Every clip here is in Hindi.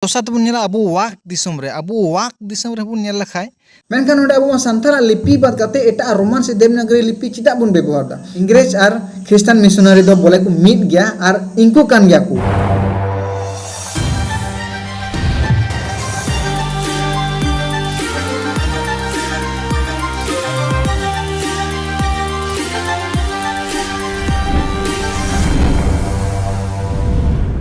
दोसर तबन नेला अबो वाक दिसम रे बन नेल लखाय मेनखान नोडे अबो सान्थाल लिपि बात करते एटा रोमान से देवनागरी लिपि चिदा बन व्यवहार दा इंग्रेज और ख्रिस्टान मिशनरी दो बोले को मिट गया और इनको कान गया को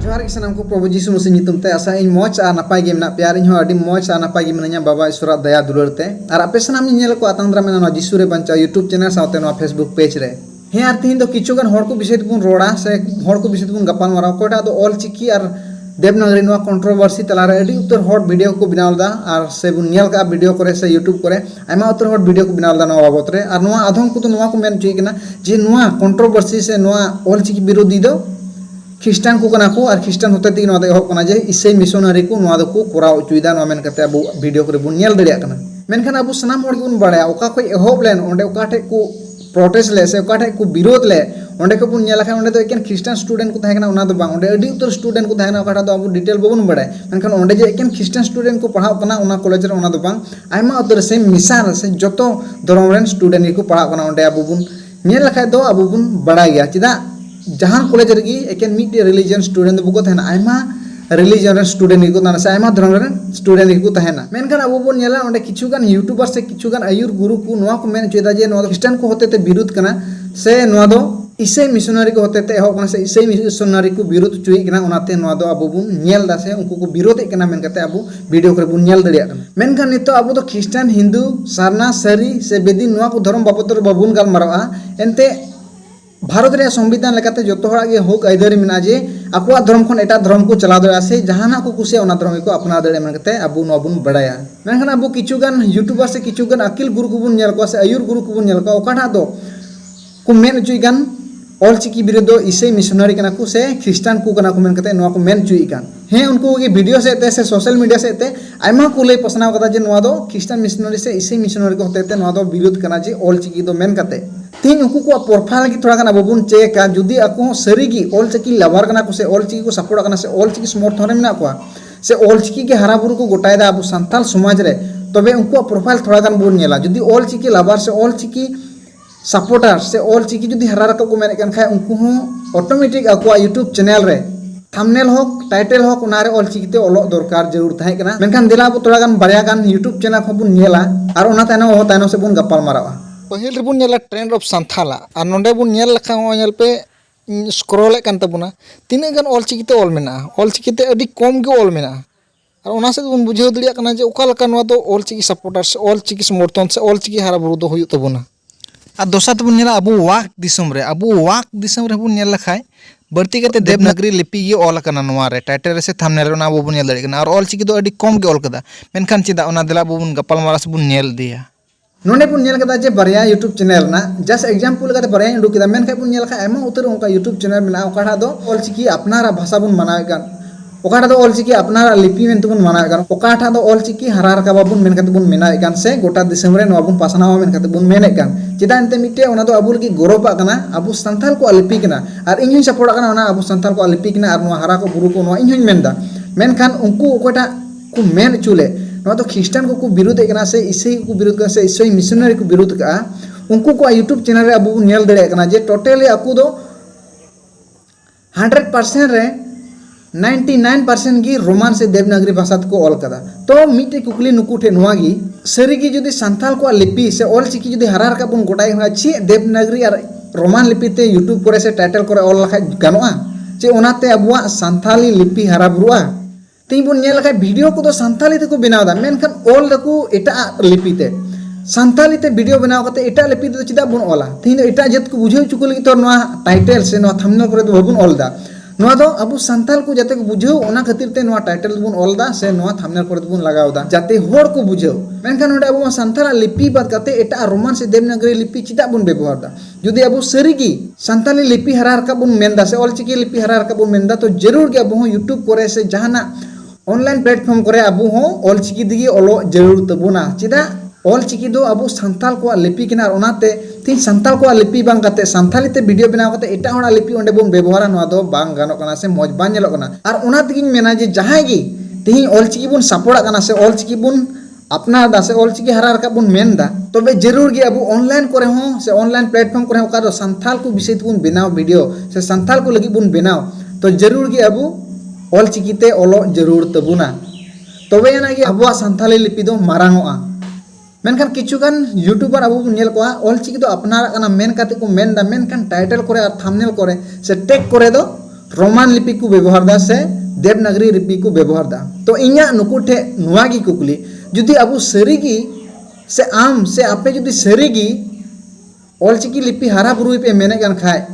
जोहार के सनाम को प्रभु जीसु मसीह नितुम ते आशा इन मौज आ नपाय गे मेना प्यार इन हो अडी मौज आ नपाय गे मेना बाबा ईश्वर दया दुलार ते और आपे सनाम नेल को आतंद्रा मेना नो जीसु रे बंचा यूट्यूब चैनल साथे नो फेसबुक पेज रे हे आर तीन दो किछुगान होड़ को विषय बुन रोड़ा से होड़ को विषय बुन गपाल मारा कोटा दो ऑल चिकी और देवनागरी नो कंट्रोवर्सी तलारे अडी उत्तर होड़ वीडियो को बनावदा और से बुन नेल का वीडियो करे से यूट्यूब करे आयमा उत्तर होड़ वीडियो को बनावदा नो बाबत रे और नो आधम को तो नो को मेन चुई केना जे नो कंट्रोवर्सी से नो ऑल चिकी विरोधी दो ख्रिस्टान को कना को और ख्रिस्टान होते ती नो एहब कना जे इसे मिशनरी को नो को कोराव चुईदा नो मेन कते अबो वीडियो करे बुन नेल दड़िया कना मेनखान अबो सनाम होड़ बुन बाड़ाया ओका खय एहब लेन ओंडे ओका ठे को प्रोटेस्ट ले से ओका ठे को विरोध ले ओंडे को बुन नेला खान ओंडे तो एकेन ख्रिस्टान स्टूडेंट को थाहेना ओना दो बांग ओंडे अडी उत्तर स्टूडेंट को थाहेना ओका दो अबो डिटेल बबन बाड़ाय मेनखान ओंडे जे एकेन ख्रिस्टान स्टूडेंट को पढ़ाव कना ओना कॉलेज रे ओना दो बांग आयमा उत्तर से मिसाल से जतो धर्म रेन स्टूडेंट को पढ़ाव कना ओंडे अबो बुन नेल लखाय दो अबो बुन बाड़ाय गया चिदा जहां कॉलेज रे एकेन मिट रिलीजन स्टूडेंट बुको थाहेना आयमा रिलीजन स्टूडेंट को ताना से आयमा धर्म रे स्टूडेंट को ताहेना मेनखान अबो बोन नेला ओंडे किछुगान यूट्यूबर से किछुगान आयुर गुरु को नोआ को मेन चेदा जे नोआ ख्रिस्टान को होते ते विरोध कना से नोआ दो इसे मिशनरी को होते ते एहो कना से इसे मिशनरी को विरोध चुई कना ओनाते नोआ दो अबो बुन नेल दा से उनको को विरोध कना मेन कते अबो वीडियो करे बुन नेल दड़िया कना मेनखान नितो अबो दो ख्रिस्टान हिंदू सारना सरी से बेदी नोआ को धर्म बाबत रे बाबुन गाल मारवा एनते भारत रे संविधान लेकाते जतो हड़ा गे हक आइदारी मेना जे आकुआ धर्म खन एटा धर्म को चला दड़ा से जहाना को कुसे ओना धर्म को अपना दड़े मन कते अबु नो बुन बड़ाया मेनखान अबु किछुगान यूट्यूबर से किछुगान अकिल गुरु को बुन नेल को से आयुर गुरु को बुन नेल को ओकाटा दो को मेन चुईगान ऑल चिकी विरुद्ध इसे मिशनरी कना को से ख्रिस्टान को कना को मेन कते नो को मेन चुईगान हे उनको के वीडियो से ते सोशल मीडिया से ते आयमा को ले पसनाव कदा जे नो दो ख्रिस्टान मिशनरी से इसे मिशनरी को होते ते नो दो विरोध कना जे ऑल चिकी दो मेन कते तीन उनको को प्रोफाइल की थोड़ा गाना बबुन चेक जुदी आको सरीगी ऑल चिकी लवर कना को से ऑल चिकी को सपोर्ट कना से ऑल चिकी समर्थन मेना को से ऑल चिकी के हराबुरु को गोटायदा अब संताल समाज रे तबे उनको प्रोफाइल थोड़ा गान बोन नेला जुदी ऑल चिकी लवर से ऑल चिकी सपोर्टर से ऑल चिकी जुदी हरा रका को मेन कन खाय उनको हो ऑटोमेटिक आको यूट्यूब चैनल रे थंबनेल हो टाइटल हो उनारे ऑल चिकी ते ओलो दरकार जरूर थाहे कना मेनखान दिला अब थोड़ा गान बारिया गान यूट्यूब चैनल को बुन नेला और ओना तानो से बुन गपाल मारावा पहिल रे बुन नेला ट्रेंड ऑफ संथाला और नोंडे बुन नेल लखा नेल पे स्क्रॉल कान तबुना तिने गान ऑल चिकी ते ऑल मेना ऑल चिकी ते अडी कम गे ऑल मेना और ओना से बुन बुझाव दड़िया कना जे ओका लका नवा दो ऑल चिकी सपोर्टर से ऑल चिकी समर्थन से ऑल चिकी हारा बुरु दो हुयु तबुना और दोसर तबुन नेला अबु वाक दिसम रे बुन नेल लखाय बढ़ती करते देवनागरी लिपि ये ऑल कना नवा रे टाइटल रे से थंबनेल ओना बुन नेल दड़े कना और ऑल चिकी दो अडी कम गे ऑल कदा मेनखान चिदा ओना दिला बुन गपाल मारा से बुन नेल दिया नोने बुन नेल कदा जे बारिया यूट्यूब चैनल ना जस्ट एग्जांपल कते बारिया इंडु केदा मेन खाय बुन नेल खाय एमा उतर उनका यूट्यूब चैनल मेना ओकाटा दो ऑल चिकी अपनारा भाषा बुन मनावे गान ओकाटा दो ऑल चिकी अपनारा लिपि मेन तुबुन मनावे गान ओकाटा दो ऑल चिकी हरार का बाबुन मेन कते बुन मेनावे गान से गोटा दिसम रे नो बुन पासनावा मेन कते बुन मेने गान चिदा एनते मिटे ओना दो अबुल की गौरव कना अबु संथाल को लिपि कना और इन सपोर्ट कना ओना अबु संथाल को लिपि कना और नो हरा को बुरु को नो इन मेनदा मेनखान उनको ओकाटा को मेन चुले नो तो ख्रिस्टान को विरोध कना से इसे को विरोध कना से इसे मिशनरी को विरोध का उनको को यूट्यूब चैनल रे अबु नेल दड़े कना जे टोटली आकु दो 100% रे 99% की रोमान से देवनागरी भाषा को ऑल कदा तो मिटे कुकली नुकु ठे नोवागी सरी की जदी संथाल को लिपि से ऑल चिकी जदी हरार का बुन गोटाय होना छि देवनागरी और रोमान लिपि ते यूट्यूब करे से टाइटल करे ऑल लखा गानोआ जे ओनाते अबुआ संथाली लिपि हरा बुरुआ तीन बुन नेल लखा वीडियो को तो संथाली ते को बनावदा मेनखान ऑल दको एटा लिपि ते संथाली ते वीडियो बनाव कते एटा लिपि ते चिदा बुन ऑला तीन एटा जत को बुझाव चुकुल की तो नोआ टाइटल से नोआ थंबनेल करे तो बबुन ऑलदा नोआ दो अबु संथाल को जाते को बुझाव ओना खातिर ते नोआ टाइटल बुन ऑलदा से नोआ थंबनेल करे बुन लगावदा जाते होड़ को बुझाव मेनखान ओडे अबु संथाल लिपि बात करते एटा रोमान से देवनागरी लिपि चिदा बुन व्यवहारदा जुदी अबु सरीगी संथाली लिपि हरार का बुन मेनदा से ऑल चिकी लिपि हरार का बुन मेनदा तो जरूर के अबु यूट्यूब करे से जहाना ऑनलाइन प्लेटफॉर्म करे अबु हो ऑल चिकी दिगी ओलो जरूर तबुना चिदा ऑल चिकी दो अबु संथाल को लिपि किना ओनाते तीन संथाल को लिपि बांग कते संथाली ते वीडियो बनाव कते एटा होड़ा लिपि ओंडे बुन व्यवहार नोआ दो बांग गानो कना से मौज बां नेलो कना और ओना तिगिन मेना जे जहाय गी तिहिं ऑलचिकी बुन सपोर्ट करना से ऑलचिकी बुन अपना दा से ऑलचिकी हरा रखा बुन मेन दा तबे जरूर गे अब ऑनलाइन करे हो से ऑनलाइन प्लेटफॉर्म करे ओका दो संथाल को विषय बुन बनाव वीडियो से संथाल को लगी बुन बनाव तो जरूर गे अब ऑलचिकी ते ओलो जरूर तबुना तबे याना गे अब संथाली लिपि दो मारांगोआ मेनखान किचुगान यूट्यूबर अब बुन नेल कोआ ऑलचिकी दो अपना कना मेन काते को मेन दा मेनखान टाइटल करे और थंबनेल करे से टैग करे दो रोमान लिपि को व्यवहार दा से देवनागरी लिपि को व्यवहार दा तो इኛ नुकुठे नुआगी कुकली जुदी अब सरीगी से आम से आपे जुदी सरीगी ऑलचिकी लिपि हारा बुरुई पे मेने गन खाए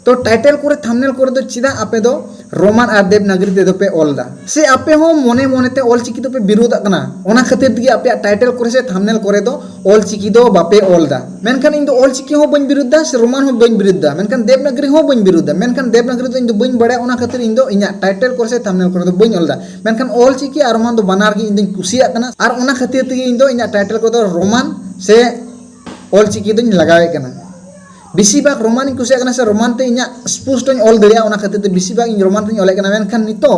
तो टाइटल करे थंबनेल करे दो चिदा आपे दो रोमान और देवनागरी ते दो पे ऑलदा से आपे हो मोने मोने ते ऑलचिकी दो पे विरोध कना ओना खातिर दिगे आपे टाइटल करे से थंबनेल करे दो ऑलचिकी दो बापे ऑलदा मेनखान इन दो ऑलचिकी हो बन विरुद्धा से रोमान हो बन विरुद्धा मेनखान देवनागरी हो बन विरुद्धा मेनखान देवनागरी दो इन दो बन बड़े ओना खातिर इन दो इኛ टाइटल करे से थंबनेल करे दो बन ऑलदा मेनखान ऑलचिकी और रोमान दो बनार गी इन दो कुसिया कना और ओना खातिर दिगे इन दो इኛ टाइटल करे दो रोमान से ऑलचिकी दो लगावे कना बेसिबाग रोमान कुसिया कना से रोमान ते इኛ स्पष्ट ऑल दरिया ओना खातिर ते बेसिबाग इन रोमान ते ऑले कना मेनखान नितो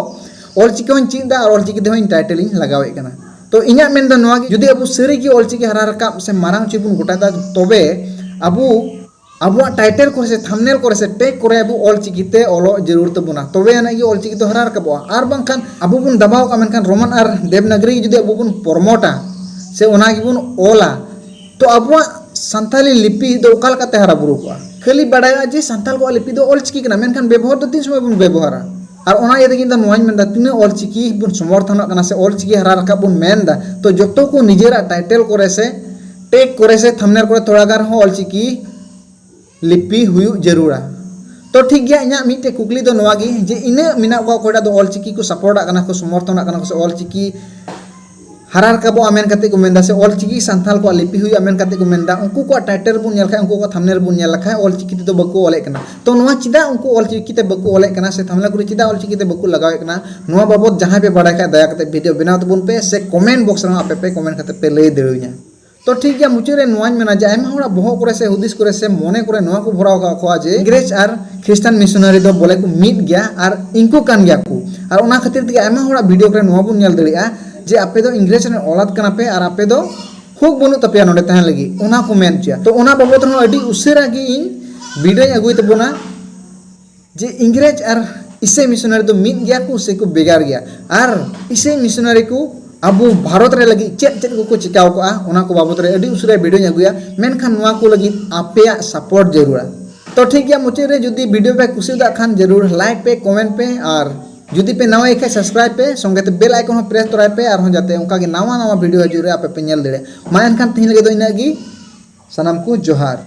ऑलचिकी हों चिंदा और ऑलचिकी दे हों टाइटल इन लगावे कना तो इኛ मेन दा नोआ जुदी अब सरी की ऑलचिकी हरा रकाब से मारांग चिपुन गोटा दा तबे अब टाइटल करे से थंबनेल करे से टैग करे अब ऑलचिकी ते ओलो जरूर तबुना तबे याना की ऑलचिकी तो हरा रकाबो और बांखान अब बुन दबाव का मेनखान रोमान और देवनागरी जुदी अब बुन प्रमोटा से ओना की बुन ओला तो अब संथाली लिपि दो ओकाल का तेहरा बुरु को खाली बड़ाया जे संथाल को लिपि दो ऑलचिकी कना मेनखान व्यवहार तो तीन समय बुन व्यवहारा और ओना ये देखिन दा नोआñ मेनदा तिना ऑलचिकी बुन समर्थन कना से ऑलचिकी हरा रखा बुन मेनदा तो जतो को निजेरा टाइटल करे से टैग करे से थंबनेल करे थोड़ा गार हो ऑलचिकी लिपि हुयु जरूरा तो ठीक गया इኛ मिटे कुकली दो नोआगी जे इने मिना को कोडा दो ऑलचिकी को सपोर्ट कना को समर्थन कना को ऑलचिकी हरार काबो आमेन कते को मेंदा से ऑलचिकी संथाल को लिपि हुई आमेन कते को मेंदा उनको को टाइटल बुन नेल खाय उनको को थंबनेल बुन नेल खाय ऑलचिकी ते बको ओले कना तो नोआ चिदा उनको ऑलचिकी ते बको ओले कना से थंबनेल को चिदा ऑलचिकी ते बको लगावे कना नोआ बाबत जहां पे बड़ा खाय दया कते वीडियो बनाव तबुन पे से कमेंट बॉक्स रे आपे पे कमेंट कते पे लay देउ냐 तो ठीक गया मुचरे नोआñ मेना जे आयमा होड़ा बहो करे से हुदिस करे से मोने करे नोआ को भराव का खोआ जे इंग्रेज और ख्रिस्टान मिशनरी दो बोले को मीट गया और इनको कान गया को और ओना खातिर दिगे आयमा होड़ा वीडियो करे नोआ बुन नेल दलिया जे आपे दो इंग्रेज ने ओलाद कना पे और आपे दो हुक बनु तपिया नोडे तहन लगी ओना को मेन चिया तो ओना बाबत नो अडी उसेरा गी इन वीडियो अगुई तबोना जे इंग्रेज और ईसाई मिशनरी दो मीट गया को से को बेगार गया और ईसाई मिशनरी को अब भारत रे लगी चेक को चिकाव को ओना को बाबत रे अडी उसेरा वीडियो अगुया मेनखान नोआ को लगी आपे सपोर्ट जरूरा तो ठीक गया मुचे रे जुदी वीडियो पे खुशी दा खान जरूर लाइक पे कमेंट पे और जुदी पे नवा एक सब्सक्राइब पे संगे ते बेल आइकन हो प्रेस तोराय पे और हो जाते उनका के नवा नवा वीडियो हजूरे आपे पे नेल देड़े मा एनखान तिहिन लगे दो इना गी सनम को जोहार।